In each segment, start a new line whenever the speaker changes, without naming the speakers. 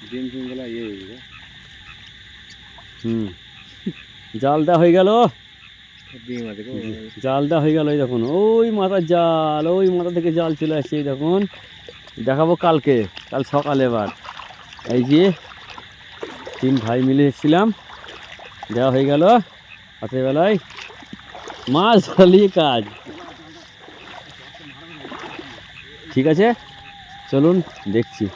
ডিম ফিমগুলো ইয়ে হয়ে গেছে।
জালটা হয়ে গেল,
ডিম আছে গো।
জালটা হয়ে গেল। এই দেখুন ওই মাথার জাল, ওই মাথা থেকে জাল চলে আসছে। এই দেখুন, দেখাবো কালকে, কাল সকালে। এবার এই যে 3 ভাই মিলে এসেছিলাম, দেওয়া হয়ে গেল। রাতের বেলায় মাছ ধরালিয়ে কাজ। ঠিক আছে, চলুন দেখছি।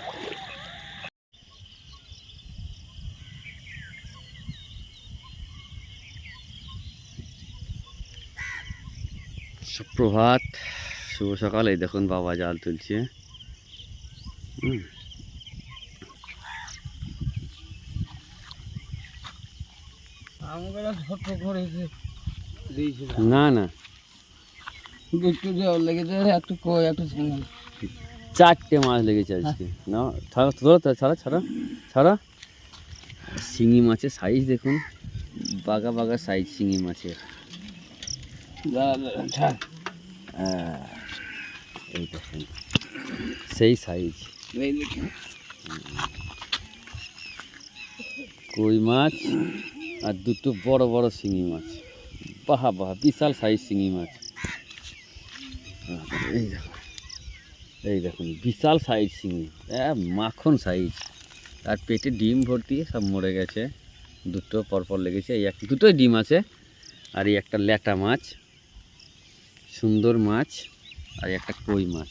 সুপ্রভাত, শুভ সকাল। এই দেখুন বাবা জাল তুলছে। না না, 4টে মাছ লেগেছে আজকে। না ছাড়া ছাড়া ছাড়া। শিঙি মাছের সাইজ দেখুন, বাগা বাগা সাইজ শিঙি মাছের। এই দেখুন সেই সাইজ। কই মাছ আর 2টো বড় বড় শিঙি মাছ। বাহা বাহা, বিশাল সাইজ শিঙি মাছ। এই দেখুন, এই দেখুন বিশাল সাইজ শিঙি, মাখন সাইজ। আর পেটে ডিম ভর্তি, সব মরে গেছে। 2টো পরপর লেগেছে। এই 2টোই ডিম আছে। আর এই একটা ল্যাটা মাছ, সুন্দর মাছ। আর একটা কই মাছ।